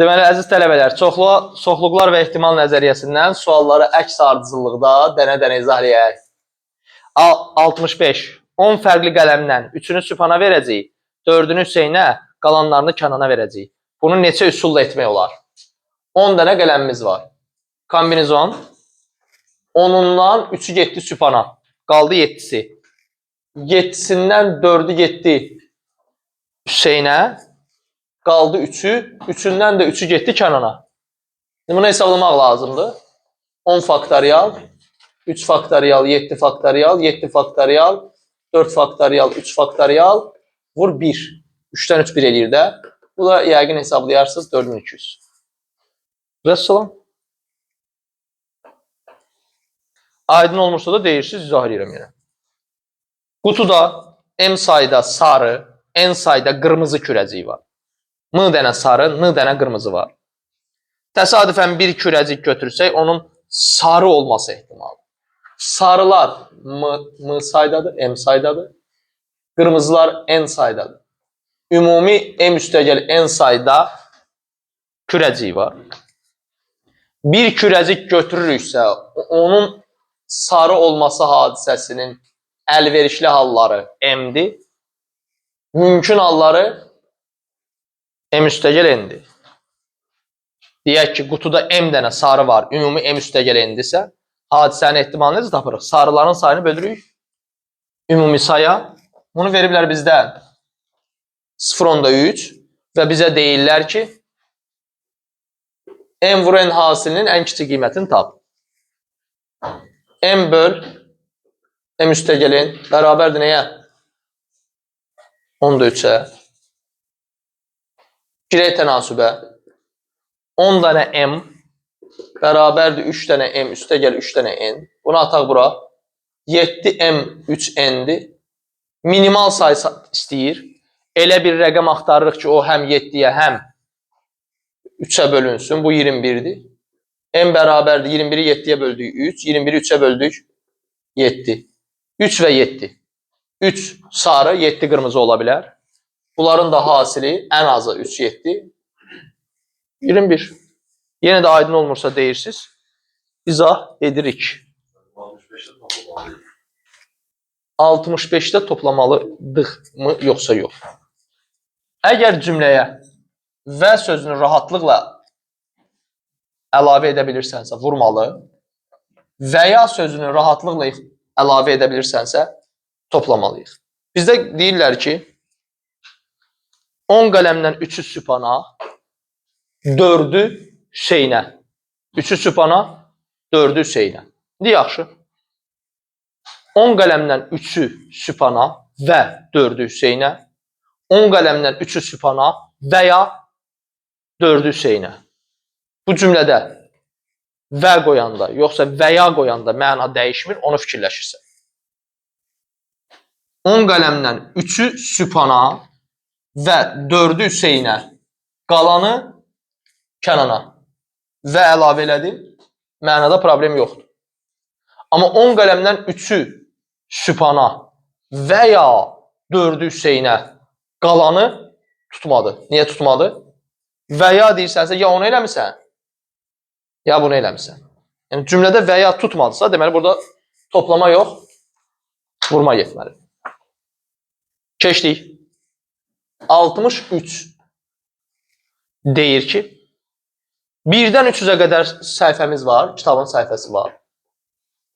Deməli, əziz tələbələr, çoxluqlar və ehtimal nəzəriyyəsindən sualları əks ardıcıllıqda dənə-dənə izah edək. 65. 10 fərqli qələmdən 3-ünü sübhana verəcəyik, 4-ünü Hüseynə, qalanlarını Kənana verəcəyik. Bunu neçə üsulla etmək olar? 10 dənə qələmimiz var. Kombinizon. 10-undan 3-ü getdi sübhana. Qaldı 7-si. 7-sindən 4-ü getdi Hüseynə. Qaldı 3-ü. 3-ündən də 3-ü getdi Kənana. Bunu hesablamaq lazımdır. 10 faktorial, 3 faktorial, 7 faktorial, 7 faktorial, 4 faktorial, 3 faktorial, vur 1. 3-dən 3 1 eləyir də. Bu da yəqin hesaplayarsınız 4200. Rəssalam. Aydın olmuşsa da deyirsiniz, izah edirəm yenə. Qutuda M sayda sarı, N sayda qırmızı kürəcik var. M dənə sarı, N dənə qırmızı var. Təsadüfən bir kürəcik götürsək, onun sarı olması ehtimalı. Sarılar M saydadır, M saydadır. Qırmızılar N saydadır. Ümumi M üstəgəl N sayda kürəcik var. Bir kürəcik götürürüksə, onun sarı olması hadisəsinin əlverişli halları M-dir. Mümkün halları M üstəgəl N-dir. Deyək ki, qutuda M dənə sarı var, ümumi M üstəgəl N-dirsə, hadisənin ehtimalını necə tapırıq? Sarıların sayını bölürük ümumi saya. Bunu veriblər bizdən 0.3 və bizə deyirlər ki, M vur N hasilinin ən kiçik qiymətini tap. M böl M üstəgəl N bərabərdir nəyə? 10-3-ə. Girək tənasübə. 10 dənə M bərabərdir 3 dənə M üstəgəl 3 dənə N. Bunu ataq bura. 7M 3N'dir. Minimal sayı istəyir. Elə bir rəqəm axtarırıq ki, o həm 7-yə, həm 3-ə bölünsün. Bu 21-dir. M bərabərdir 21-i 7-yə böldük 3, 21-i 3-ə böldük 7. 3 və 7. 3 sarı, 7 qırmızı ola bilər. Bunların da hasili ən azı 3, 7. 21. Yenə də aydın olmursa deyirsiniz. İzah edirik. 65-də toplamalıyıq mı, yoxsa yox? Əgər cümləyə və sözünü rahatlıqla əlavə edə bilirsənsə, vurmalı. Və ya sözünü rahatlıqla əlavə edə bilirsənsə, toplamalıyıq. Bizdə deyirlər ki, 10 qələmdən 3-ü sübhana, 4-ü Hüseynə. 3-ü sübhana, 4-ü Hüseynə. İndi yaxşı. 10 qələmdən 3-ü sübhana və 4-ü Hüseynə. 10 qələmdən 3-ü sübhana və ya 4-ü Hüseynə. Bu cümlədə və qoyanda, yoxsa və ya qoyanda məna dəyişmir, onu fikirləşirsən. 10 qələmdən 3-ü sübhana və 4-ü Hüseynə, qalanı Kənana və əlavə elədim, mənada problem yoxdur. Amma 10 qələmdən 3-ü sübhana və ya 4-ü Hüseynə, qalanı tutmadı. Niyə tutmadı? Və ya deyirsənsə, ya onu eləmirsən, ya bunu eləmirsən. Yəni cümlədə və ya tutmadısa, deməli burada toplama yox, vurma getməli. Keçdik. 63 deyir ki, 1-dən 300-ə qədər səhifəmiz var, kitabın səhifəsi var.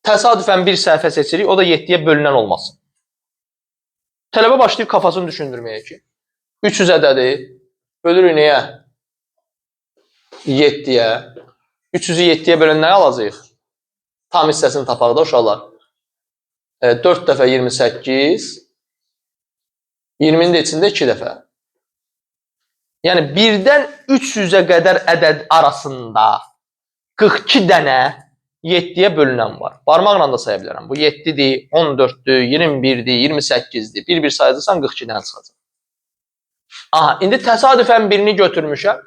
Təsadüfən bir səhifə seçirik, o da 7-yə bölünən olmasın. Tələbə başlayıb kafasını düşündürməyə ki, 300 ədədi bölürük nəyə? 7-yə. 300-ü 7-yə bölən nəyə alacaq? Tam hissəsini tapaq da uşaqlar. 4 dəfə 28, 20-nin də içində 2 dəfə. Yəni 1-dən 300-ə qədər ədəd arasında 42 dənə 7-yə bölünən var. Barmaqla da saya bilərəm. Bu 7-dir, 14-dür, 21-dir, 28-dir. Bir-bir sayacaqsan 42-dən çıxacaq. Aha, indi təsadüfən birini götürmüşəm.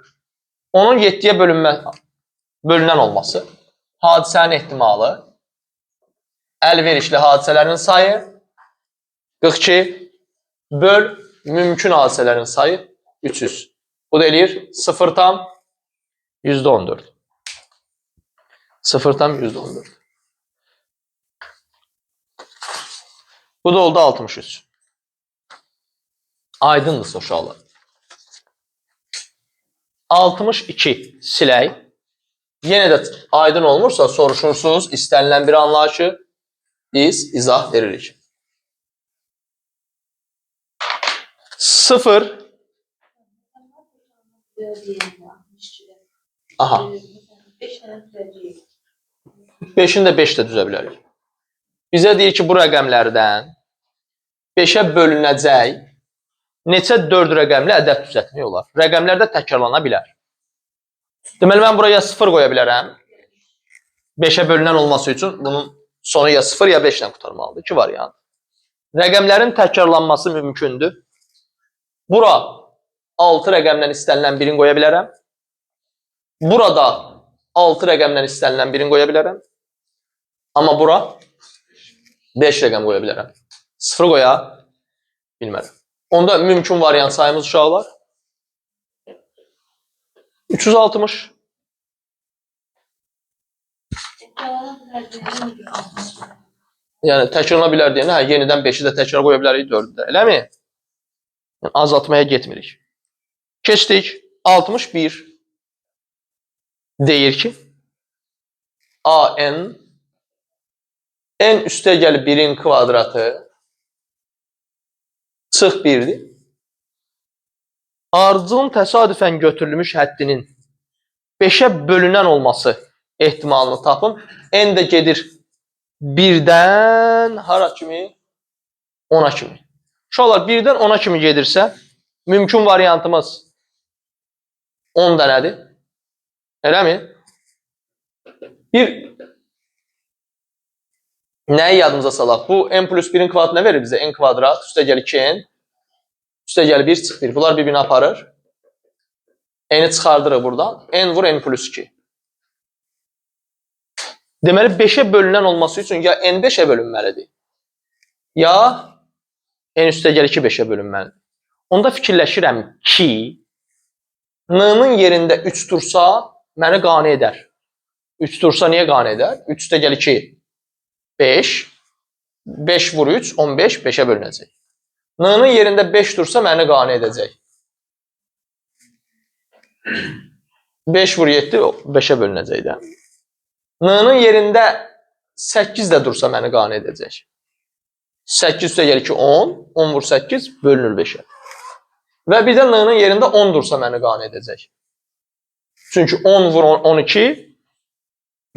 Onun 7-yə bölünən olması, hadisənin ehtimalı, əlverişli hadisələrin sayı 42 böl mümkün hadisələrin sayı 300. Bu da eləyir 0,3. %14. Sıfırdan %14. Bu da oldu 63. Aydındırsa uşaqlar. 62 silək. Yenə də aydın olmursa soruşursunuz, istənilən bir anlayışı biz izah veririk. 0. Aha. 5'ini də 5 də düzə bilərik. Bizə deyir ki, bu rəqəmlərdən 5'ə bölünəcək neçə 4 rəqəmli ədəd düzəltmək olar? Rəqəmlər də təkrarlana bilər. Deməli, mən buraya 0 qoya bilərəm. 5'ə bölünən olması üçün bunun sonu ya 0 ya 5 ilə qurtarmalıdır. 2 variant. Rəqəmlərin təkrarlanması mümkündür. Bura 6 rəqəmdən istənilən birini qoya bilərəm. Burada 6 rəqəmdən istənilən birini qoya bilərəm. Amma bura 5 rəqəm qoya bilərəm. 0 qoya bilmərəm. Onda mümkün variant sayımız uşaqlar 360. Yəni təkrarlana bilər deyəndə, yenidən 5'i də təkrar qoya bilərik 4'ü də. Eləmi? Yəni, azaltmaya getmirik. Keçdik. 61 deyir ki AN n üstə gəl 1'in kvadratı çıx 1'dir. Ardıcılın təsadüfən götürülmüş həddinin 5'ə bölünən olması ehtimalını tapın. N də gedir 1'dən hara kimi? 10'a kimi. Uşaqlar 1'dən 10'a kimi gedirsə, mümkün variantımız 10 dənədir. Eləmi? Nəyi yadımıza salaq? Bu n plus 1'in kvadratı nə verir bizə? N kvadrat, üstə gəl 2n, üstə gəl 1, çıx 1. Bunlar bir-birini aparır. N'i çıxardırıq buradan. N vur n plus 2. Deməli, 5'ə bölünən olması üçün ya n 5'ə bölünməlidir, ya n üstə gəl 2 5'ə bölünməlidir. Onda fikirləşirəm ki, n-nın yerində 3 dursa, məni qane edər. 3 dursa niyə qane edər? 3 üstə gəl 2, 5. 5 vur 3, 15, 5'ə bölünəcək. N-nın yerində 5 dursa, məni qane edəcək. 5 vur 7, 5'ə bölünəcək də. N-nın yerində 8 də dursa, məni qane edəcək. 8 üstə gəl 2, 10. 10 vur 8, bölünür 5'ə. Və bir də n-nın yerində 10 dursa, məni qane edəcək. Çünki 10 vur 12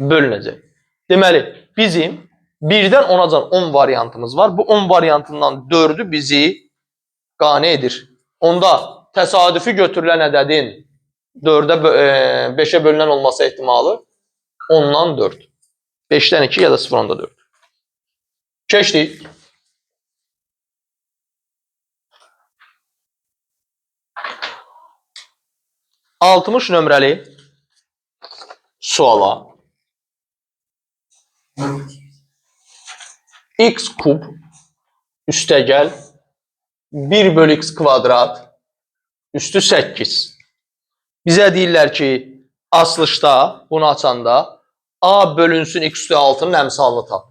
bölünəcək. Deməli, bizim 1'dən 10'acan 10 variantımız var. Bu 10 variantından 4'ü bizi qane edir. Onda təsadüfi götürülən ədədin 5'ə bölünən olması ehtimalı 10'dan 4. 5'dən 2 ya da 0'dan 4. Keçdik. Altmış nömrəli suala x kub üstə gəl 1 bölü x kvadrat üstü 8. Bizə deyirlər ki, açılışda, bunu açanda a bölünsün x üstü 6'nın əmsalını tap.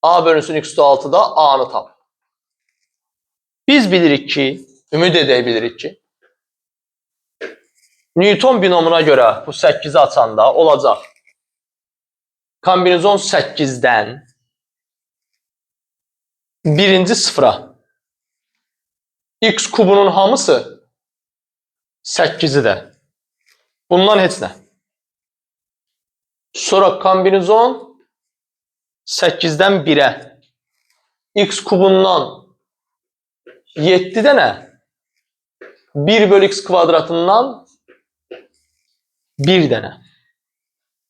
A bölünsün x üstü 6'da a'nı tap. Biz bilirik ki, ümid edək bilirik ki, Newton binomuna görə bu 8'i açanda olacaq. Kombinizon 8'dən birinci sıfıra x kubunun hamısı 8'i də. Bundan heç nə. Sonra kombinizon 8'dən 1'ə x kubundan 7 dənə 1 bölü x kvadratından 1 dənə.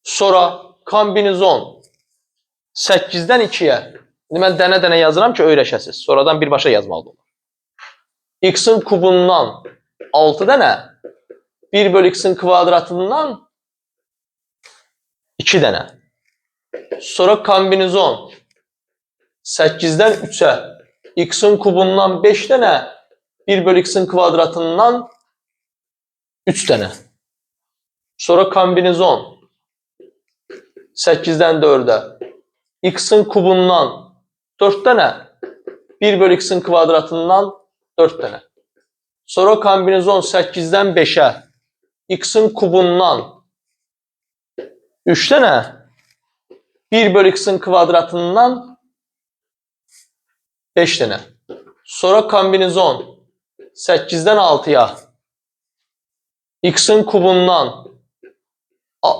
Sonra kombinizon 8'dən 2'yə. Mən dənə-dənə yazıram ki, öyrəşəsiz. Sonradan birbaşa yazmalı olur. X'in kubundan 6 dənə 1 bölü x'in kvadratından 2 dənə. Sonra kombinizon 8'dən 3'ə x'in kubundan 5 dənə 1 bölü x'in kvadratından 3 dənə. Sonra kombinizon 8-dən 4-ə. X-in kubundan 4 dənə. 1 bölü x-in kvadratından 4 dənə. Sonra kombinizon 8-dən 5-ə. X-in kubundan 3 dənə. 1 bölü x-in kvadratından 5 dənə. Sonra kombinizon 8-dən 6-ya. X-in kubundan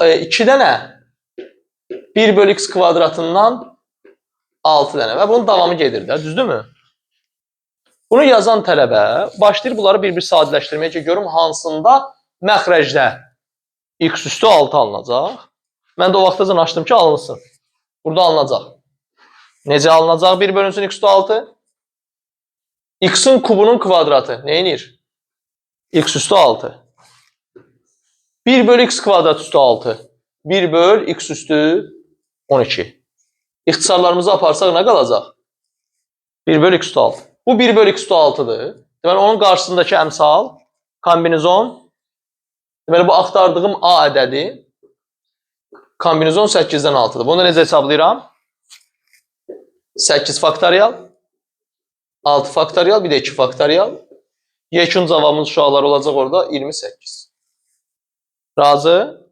2 dənə. 1 bölü x kvadratından 6 dənə. Və bunun davamı gedir də, düzdürmü? Bunu yazan tələbə başlayır bunları bir-bir sadələşdirməyə ki, görüm hansında məxrəcdə x üstü 6 alınacaq. Mən də o vaxtacan açdım ki, alınsın. Burada alınacaq. Necə alınacaq 1 bölünsün x üstü 6? X-in kubunun kvadratı neyinir? X üstü 6. 1 bölü x kvadrat üstü 6. 1 böl x üstü 12. İxtisarlarımızı aparsaq nə qalacaq? 1 bölü x üstü 6. Bu 1 bölü x üstü 6'dır. Deməli, onun qarşısındakı əmsal, kombinizon, deməli, bu axtardığım A ədədi, kombinizon 8-dən 6'dır. Bunu necə hesablayıram? 8 faktorial, 6 faktorial, bir də 2 faktorial. Yekun cavabımız uşaqlar olacaq orada 28. Razı?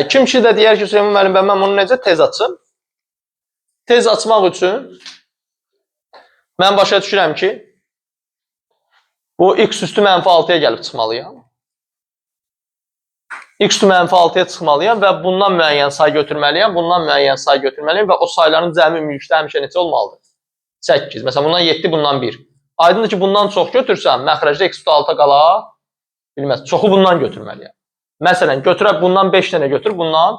Kim ki də deyər ki, Süleyman müəllim, mən bunu necə tez açım? Tez açmaq üçün mən başa düşürəm ki, bu x üstü mənfi 6-ya gəlib çıxmalıyam. X üstü mənfi 6-ya çıxmalıyam və bundan müəyyən say götürməliyəm, bundan müəyyən say götürməliyəm və o sayların cəmi ümumilikdə həmişə neçə olmalıdır? 8. Məsələn, bundan 7, bundan 1. Aydındır ki, bundan çox götürsəm, məxrəcdə x üstü 6 qala bilməz. Çoxu bundan götürməliyəm. Məsələn, götürək bundan 5 dənə götür, bundan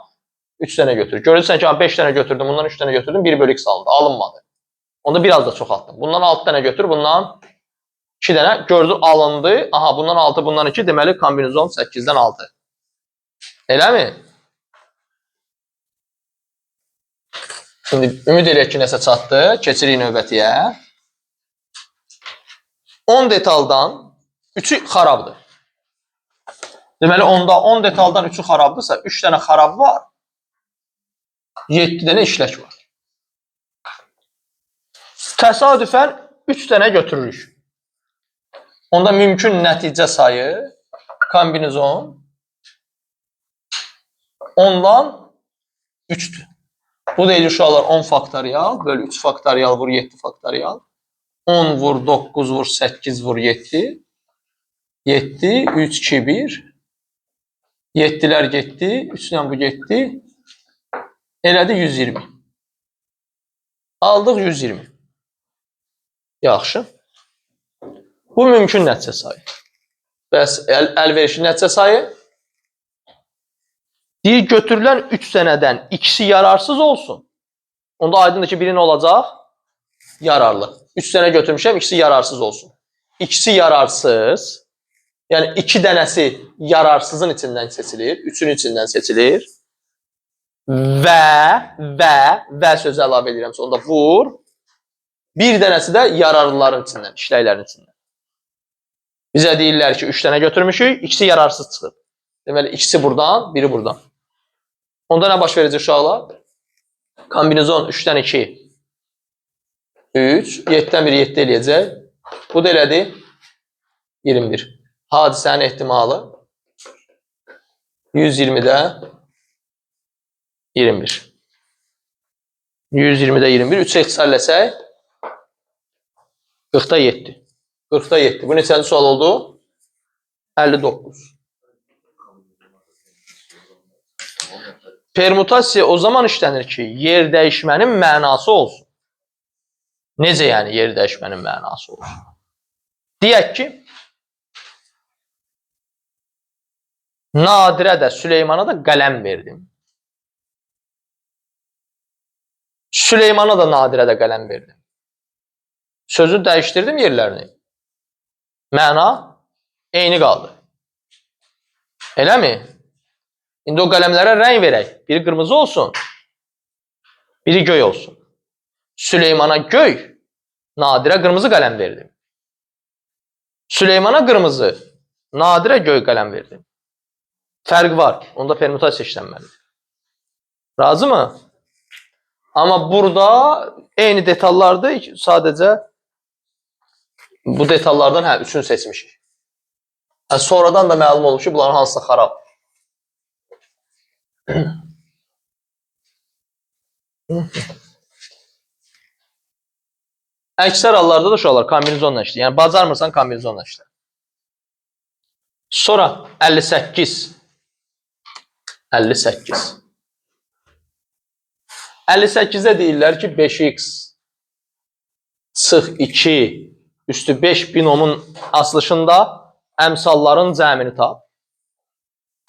3 dənə götür. Görürsən ki, 5 dənə götürdüm, bundan 3 dənə götürdüm, 1 bölü x alındı, alınmadı. Onda biraz da çoxaltdım. Bundan 6 dənə götür, bundan 2 dənə gördü, alındı. Aha, bundan 6, bundan 2, deməli kombinizon 8-dən 6. Eləmi? Şimdi ümid eləyək ki, nəsə çatdı. Keçirik növbətiyə. 10 detaldan 3'ü xarabdır. Deməli, onda 10 detaldan 3'ü xarabdırsa, 3 dənə xarab var, 7 dənə işlək var. Təsadüfən 3 dənə götürürük. Onda mümkün nəticə sayı, kombinizon 10-dan 3'dür. Bu da uşaqlar 10 faktorial, bölü 3 faktorial vur 7 faktorial. 10 vur 9 vur 8 vur 7. 7, 3, 2, 1. 7'lər getdi, 3'dən bu getdi. Elədi 120. Aldıq 120. Yaxşı. Bu mümkün nəticə sayı. Bəs əlverişli nəticə sayı? Deyir, götürülən 3 dənədən ikisi yararsız olsun. Onda aydındır ki, biri nə olacaq? Yararlı. 3 dənə götürmüşəm, ikisi yararsız olsun. İkisi yararsız, yəni 2 dənəsi yararsızın içindən seçilir, 3'ün içindən seçilir. Və sözü əlavə edirəm, sonunda vur. Bir dənəsi də yararlıların içindən, işləklərin içindən. Bizə deyirlər ki, 3 dənə götürmüşük, ikisi yararsız çıxıb. Deməli, ikisi buradan, biri buradan. Onda nə baş verəcək uşaqlar? Kombinizon 3'dən 2, 3, 7'dən 1, 7 eləyəcək. Bu da elədi 21. Hadisənin ehtimalı 120'də 21. 120'də 21. 3'ə ixtisarləsək 40'da 7. 40'da 7. Bu neçənci sual oldu? 59. Permutasiya o zaman işlənir ki, yer dəyişmənin mənası olsun. Necə yəni yer dəyişmənin mənası olsun? Deyək ki, Nadirə də, Süleymana da qələm verdim. Süleymana da Nadirə də qələm verdim. Sözü dəyişdirdim yerlərini. Məna eyni qaldı. Eləmi? İndi o qələmlərə rəng verək. Biri qırmızı olsun, biri göy olsun. Süleymana göy, Nadirə qırmızı qələm verdim. Süleymana qırmızı, Nadirə göy qələm verdim. Fərq var. Onda permutasiya işlənməlidir. Razı mı? Amma burada eyni detallardır. Sadəcə bu detallardan üçünü seçmişik. Sonradan da məlum olub ki, bunların hansısa xarab. Əksər hallarda da uşaqlar kombinizonla işləyir. Yəni bacarmırsan kombinizonla işlə. Sonra 58. 58-də deyirlər ki, 5x çıx 2 üstü 5 binomun açılışında əmsalların cəmini tap.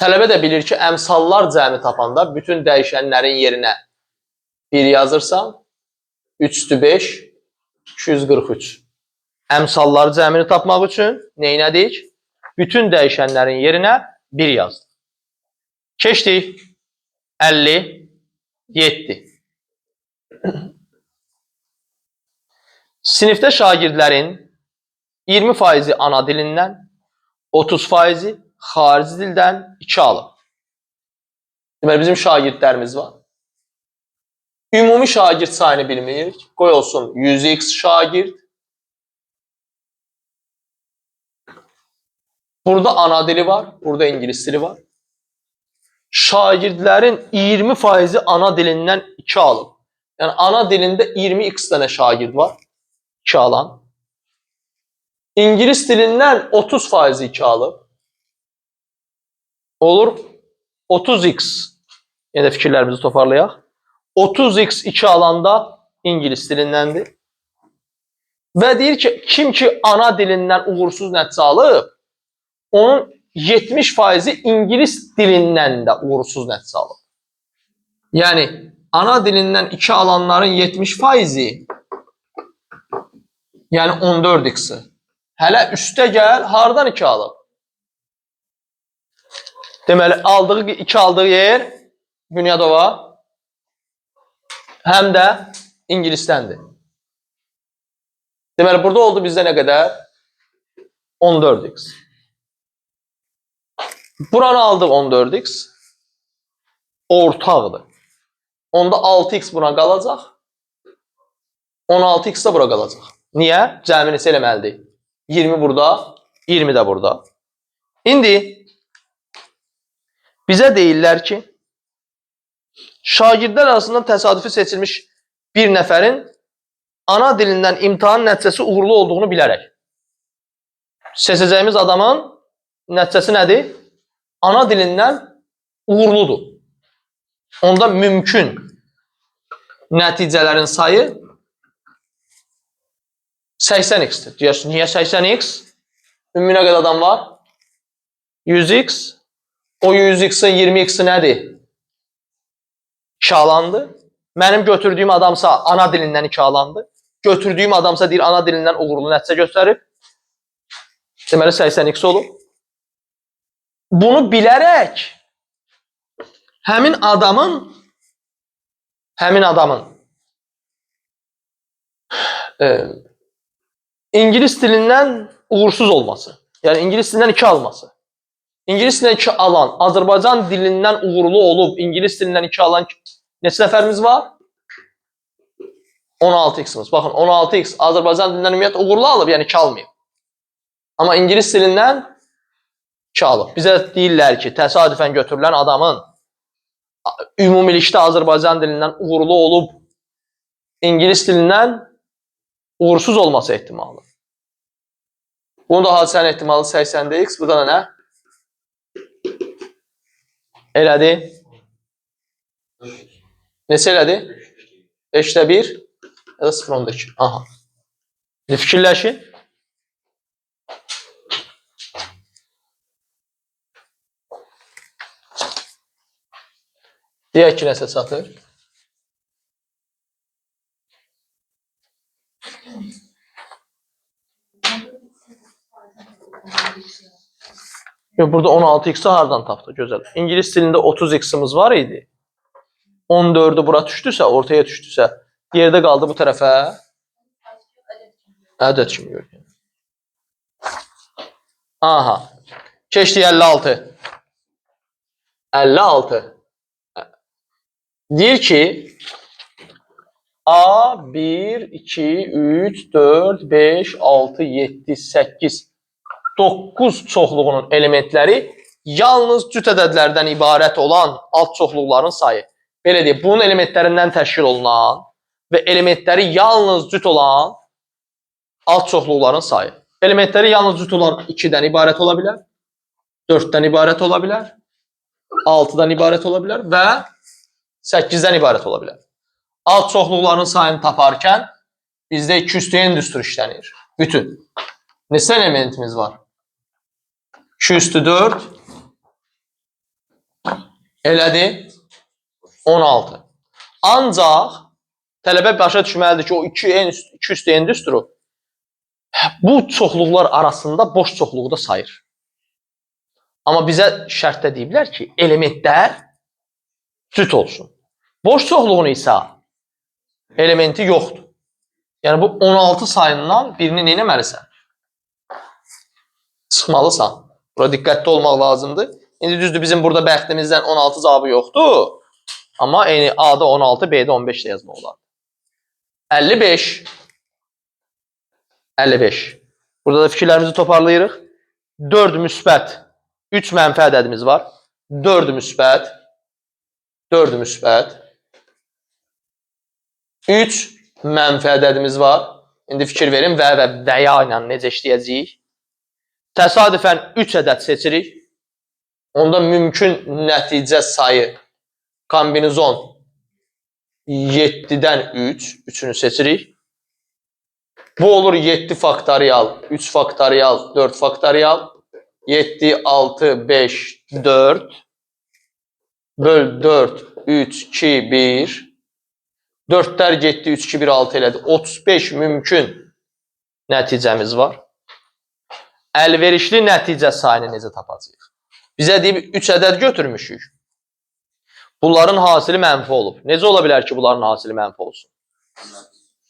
Tələbə də bilir ki, əmsallar cəmi tapanda bütün dəyişənlərin yerinə 1 yazırsan, 3 üstü 5, 243. Əmsalları cəmini tapmaq üçün neynədik? Bütün dəyişənlərin yerinə 1 yazdık. Keçdik 57. Sinifdə şagirdlərin 20% ana dilindən, 30% xarici dildən 2 alıb. Deməli, bizim şagirdlərimiz var. Ümumi şagird sayını bilmirik. Qoy olsun 100x şagird. Burada ana dili var, burada ingilis dili var. Şagirdlərin 20% ana dilindən 2 alıb. Yəni ana dilində 20x dənə şagird var, 2 alan. İngilis dilindən 30% 2 alıb. Olur 30x. Yenə də fikirlərimizi toparlayaq. 30x 2 alanda ingilis dilindəndir. Və deyir ki, kim ki ana dilindən uğursuz nəticə alıb, onun 70%-i ingilis dilindən də uğursuz nəticə alıb. Yəni, ana dilindən 2 alanların 70%-i, yəni 14x-i. Hələ üstə gəl, hardan 2 alıb? Deməli, 2 aldığı yer Bünyadova həm də ingilisdəndir. Deməli, burada oldu bizdə nə qədər? 14x. Buranı aldıq 14x. Ortaqdır. Onda 6x buna qalacaq. 16x də bura qalacaq. Niyə? Cəmini eləməlidir. 20 burada, 20 də burada. İndi bizə deyirlər ki, şagirdlər arasından təsadüfi seçilmiş bir nəfərin ana dilindən imtahan nəticəsi uğurlu olduğunu bilərək. Seçəcəyimiz adamın nəticəsi nədir? Ana dilindən uğurludur. Onda mümkün nəticələrin sayı 80x-dir. Deyərsiniz, niyə 80x? Ümumi nə qədər adam var? 100x. O 100x-in 20x-i nədir? 2 alandır. Mənim götürdüyüm adamsa ana dilindən 2 alandır. Götürdüyüm adamsa deyir ana dilindən uğurlu nəticə göstərib. Deməli 80x olub. Bunu bilərək həmin adamın İngilis dilindən uğursuz olması. Yəni İngilis dilindən 2 alması. İngilis dilindən 2 alan, Azərbaycan dilindən uğurlu olub, İngilis dilindən 2 alan neçə nəfərimiz var? 16x-imiz. Baxın, 16x Azərbaycan dilindən ümumiyyətlə uğurlu alıb, yəni 2 almayıb. Amma İngilis dilindən 2 alıb. Bizə deyirlər ki, təsadüfən götürülən adamın ümumilikdə Azərbaycan dilindən uğurlu olub, İngilis dilindən uğursuz olması ehtimalı. Bunun da hadisənin ehtimalı 80x. Burada da nə? Elədi? Neçə elədi? 5'də 1 ya da 0.2. Aha. Fikirləşin. Deyək ki, nəsə çatır. Burada 16x-i hardan tapdı? Gözəl. İngilis dilində 30x-imiz var idi. 14'ü bura düşdüsə, ortaya düşdüsə, yerdə qaldı bu tərəfə. Ədəd kimi görünür. Aha. Keçdi 56. 56. Deyir ki, A 1, 2, 3, 4, 5, 6, 7, 8, 9 çoxluğunun elementləri yalnız cüt ədədlərdən ibarət olan alt çoxluqların sayı. Belə deyək, bunun elementlərindən təşkil olunan və elementləri yalnız cüt olan alt çoxluqların sayı. Elementləri yalnız cüt olan 2-dən ibarət ola bilər, 4-dən ibarət ola bilər, 6-dan ibarət ola bilər və 8-dən ibarət ola bilər. Alt çoxluqların sayını taparkən bizdə 2 üstü n düstur işlənir. Bütün. Neçə elementimiz var? 2 üstü 4 elədi 16. Ancaq tələbə başa düşməlidir ki, o 2 üstü n düsturu bu çoxluqlar arasında boş çoxluğu da sayır. Amma bizə şərtdə deyiblər ki, elementlər cüt olsun. Boş çoxluğunu isə elementi yoxdur. Yəni bu 16 sayından birini neynəməlisən? Çıxmalısan. Bura diqqətli olmaq lazımdır. İndi düzdür, bizim burada bəxtimizdən 16 cavabı yoxdur. Amma A-da 16, B-də 15 də yazmaq olar. 55. 55. Burada da fikirlərimizi toparlayırıq. 4 müsbət, 3 mənfi ədədimiz var. 4 müsbət, 4 müsbət, 3 mənfi ədədimiz var. İndi fikir verin və ya ilə necə işləyəcəyik. Təsadüfən 3 ədəd seçirik. Onda mümkün nəticə sayı kombinizon 7-dən 3, 3-ünü seçirik. Bu olur 7 faktorial, 3 faktorial, 4 faktorial. 7, 6, 5, 4. Böl 4, 3, 2, 1. 4'lər getdi, 3, 2, 1, 6 elədi. 35 mümkün nəticəmiz var. Əlverişli nəticə sayını necə tapacağıq? Bizə deyib 3 ədəd götürmüşük. Bunların hasili mənfi olub. Necə ola bilər ki, bunların hasili mənfi olsun?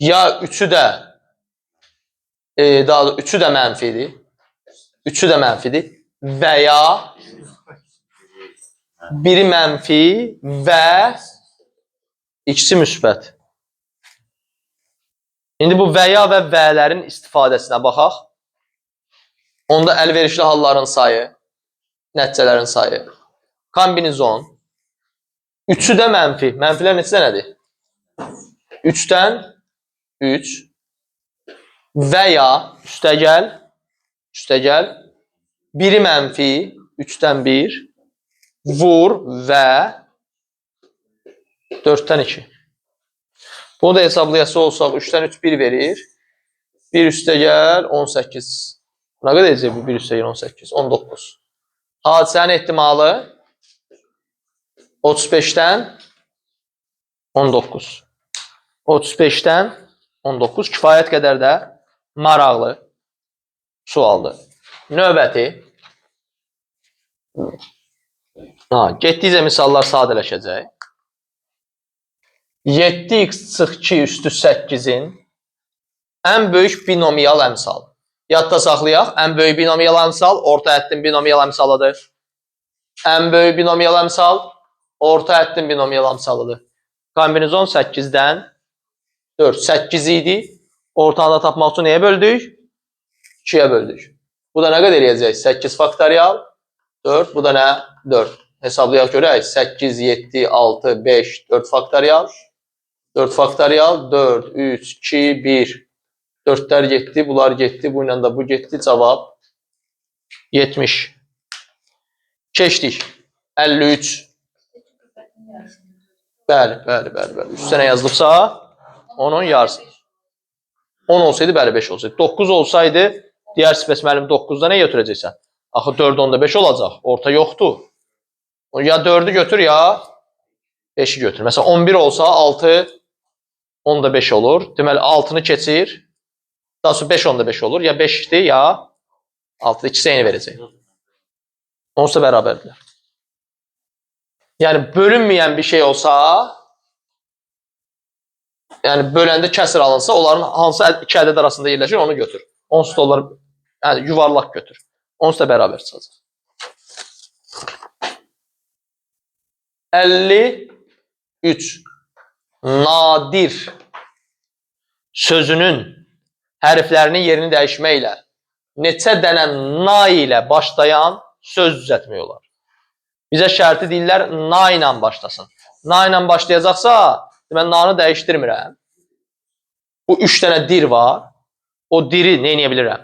Ya 3'ü də daha da 3'ü də mənfidir. 3'ü də mənfidir. Və ya biri mənfi və ikisi müsbət. İndi bu və ya və vələrin istifadəsinə baxaq. Onda əlverişli halların sayı, nəticələrin sayı, kombinizon, 3'ü də mənfi. Mənfilər neçə dənədir? 3'dən 3 və ya üstəgəl, biri mənfi, 3'dən 1, vur və 4'dən 2. Bunu da hesablayası olsaq 3'dən 3 1 verir. 1 üstəgəl 18. Nə qədər edəcək bu 1 üstəgəl 18? 19. Hadisənin ehtimalı 35'dən 19. 35'dən 19 kifayət qədər də maraqlı sualdır. Növbəti. Getdikcə misallar sadələşəcək. 7x çıx 2 üstü 8'in ən böyük binomial əmsalı. Yadda saxlayaq, ən böyük binomial əmsal orta həddin binomial əmsalıdır. Ən böyük binomial əmsal orta həddin binomial əmsalıdır. Kombinizon 8'dən 4. 8 idi. Ortağında tapmaq üçün nəyə böldük? 2'yə böldük. Bu da nə qədər eləyəcək? 8 faktorial 4. Bu da nə? 4. Hesablayaq görək. 8, 7, 6, 5, 4 faktorial. 4 faktorial, 4, 3, 2, 1. 4'lər getdi, bunlar getdi, bu ilə də bu getdi. Cavab 70. Keçdik. 53. Bəli. Üstünə yazılıbsa onun yarısı. 10 olsaydı, bəli 5 olsaydı. 9 olsaydı, digər sipəs müəllim 9'da nə götürəcəksən? Axı 4 onda 5 olacaq. Orta yoxdur. Ya 4'ü götür ya 5'i götür. Məsələn 11 olsa 6 onda 5 olur. Deməli 6'nı keçir. Daha sonra 5 onda 5 olur. Ya 5'dir ya 6'da ikisi eyni verəcək. Onsuz da bərabərdirlər. Yəni bölünməyən bir şey olsa, yəni böləndə kəsir alınsa, onların hansı iki ədəd arasında yerləşir onu götür. Onsuz da onları yəni yuvarlaq götür. Onsuz da bərabər çıxacaq. 53. Nadir sözünün hərflərinin yerini dəyişməklə neçə dənə na ilə başlayan söz düzəltmək olar? Bizə şərti deyirlər na ilə başlasın. Na ilə başlayacaqsa, mən nanı dəyişdirmirəm. Bu 3 dənə dir var. O diri nə edə bilirəm?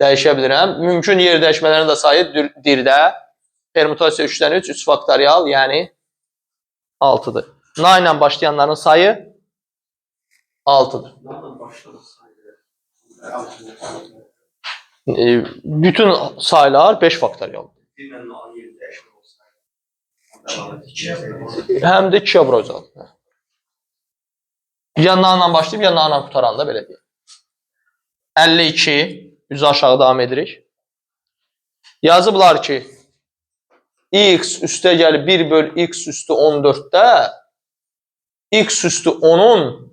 Dəyişə bilirəm. Mümkün yer dəyişmələrin də sayı dirdə. Permutasiya 3-dən 3, 3 faktorial, yəni 6-dır. Na ilə başlayanların sayı 6-dır. Bütün sayılar 5 faktorial. Həm də 2-yə vuracaq. Ya na ilə başlayıb, ya na ilə qutaranda belə deyək. 52, üzü aşağı davam edirik. Yazıblar ki, x üstə gəlib 1 böl x üstü 14-də x üstü 10-un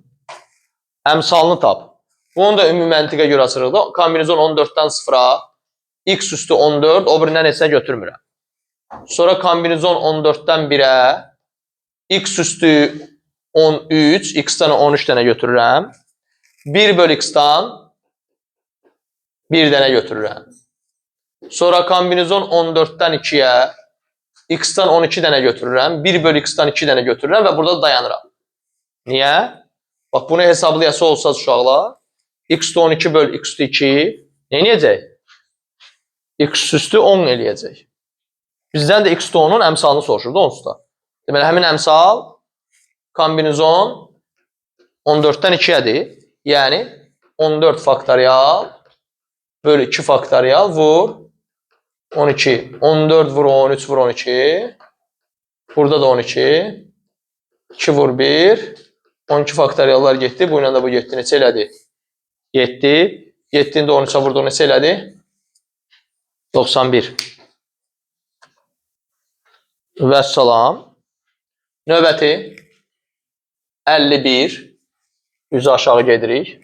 əmsalını tap. Bunu da ümumi məntiqə görə açırıq da. Kombinizon 14-dən 0-a, x üstü 14, o birindən heç nə götürmürəm. Sonra kombinizon 14-dən 1-ə, x üstü 13, x-dən 13 dənə götürürəm. 1 böl x-dan 1 dənə götürürəm. Sonra kombinizon 14-dən 2-yə, x-dən 12 dənə götürürəm. 1 böl x-dən 2 dənə götürürəm və burada dayanıram. Niyə? Bax, bunu hesablayası olsa uşaqlar, x-də 12 böl x-də 2 nə eləyəcək? X üstü 10 eləyəcək. Bizdən də x-də 10-un əmsalını soruşurdu onsuz da. Deməli, həmin əmsal kombinizon 14-dən 2-yədir. Yəni, 14 faktorial bölü 2 faktorial vur 12. 14 vur 13 vur 12. Burada da 12. 2 vur 1. 12 faktoriallar getdi. Bu ilə də bu getdi. Neçə elədi? 7. 7-ni də 13-ə vurdu. Neçə elədi? 91. Vəssalam. Növbəti 51. Üzü aşağı gedirik.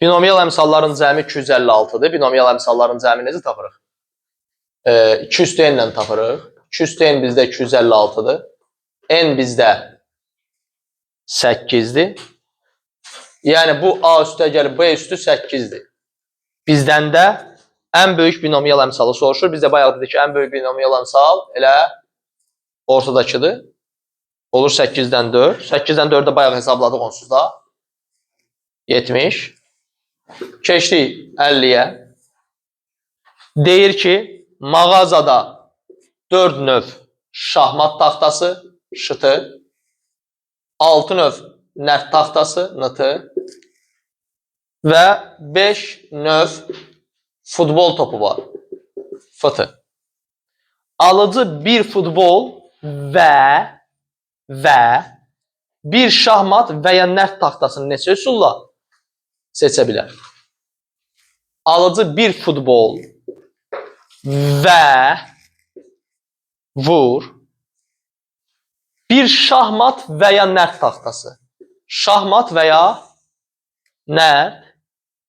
Binomial əmsalların cəmi 256-dır. Binomial əmsalların cəmi necə tapırıq? 2 üstü n ilə tapırıq. 2 üstü n bizdə 256-dır. N bizdə 8-dir. Yəni bu A üstə gəlib B üstü 8-dir. Bizdən də ən böyük binomial əmsalı soruşur. Biz də bayaq dedik ki, ən böyük binomial əmsal elə ortadakıdır. Olur 8-dən 4. 8-dən 4-də bayaq hesabladıq onsuz da. 70. Keçdik 50-yə. Deyir ki, mağazada 4 növ şahmat taxtası, şıtı, 6 növ nərd taxtası, nıtı və 5 növ futbol topu var, fıtı. Alıcı bir futbol və bir şahmat və ya nərd taxtasını neçə üsulla seçə bilər? Alıcı bir futbol və vur bir şahmat və ya nərd taxtası. Şahmat və ya nərd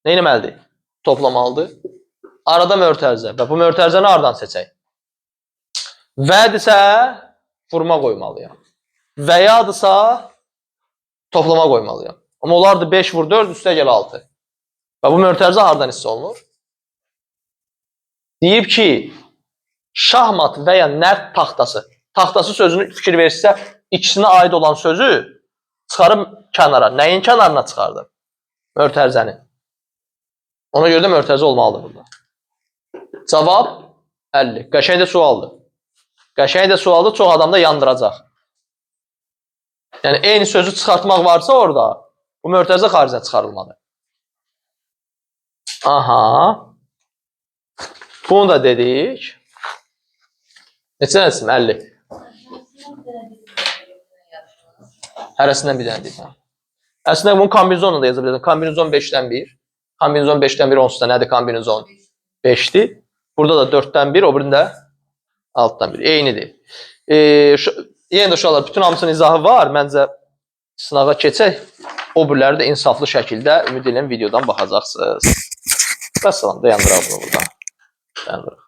nə etməlidir? Toplamalıdır. Arada mötərizə və bu mötərizəni hardan seçək? Vədirsə vurma qoymalıyam. Və yadırsa toplama qoymalıyam. Amma olardı 5 vur 4 üstə gəl 6. Və bu mötərizə hardan hissə olunur? Deyib ki, şahmat və ya nərd taxtası. Taxtası sözünü fikir versə, ikisinə aid olan sözü çıxarıb kənara. Nəyin kənarına çıxardım? Mötərizəni. Ona görə də mötərizə olmalıdır burada. Cavab 50. Qəşəng də sualdır. Qəşəng də sualdır, çox adamda yandıracaq. Yəni, eyni sözü çıxartmaq varsa orada, bu mötərizə xaricə çıxarılmalı. Aha. Bunu da dedik. Neçə dənəsin? 50. Hərəsindən bir dənə deyik. Əslində bunu kombinizonla da yazabilirsin. Kombinizon 5-dən 1. Kombinizon 5-dən 1 onsuz da nədir kombinizon? 5-dir. Burada da 4-dən 1, o birində 6-dan 1. Eynidir. Yenə də uşaqlar, bütün hamısının izahı var. Məncə sınağa keçək. O birləri də insaflı şəkildə ümid edirəm videodan baxacaqsınız. Vəssalam, dayandıraq bunu burada. Dayandıraq.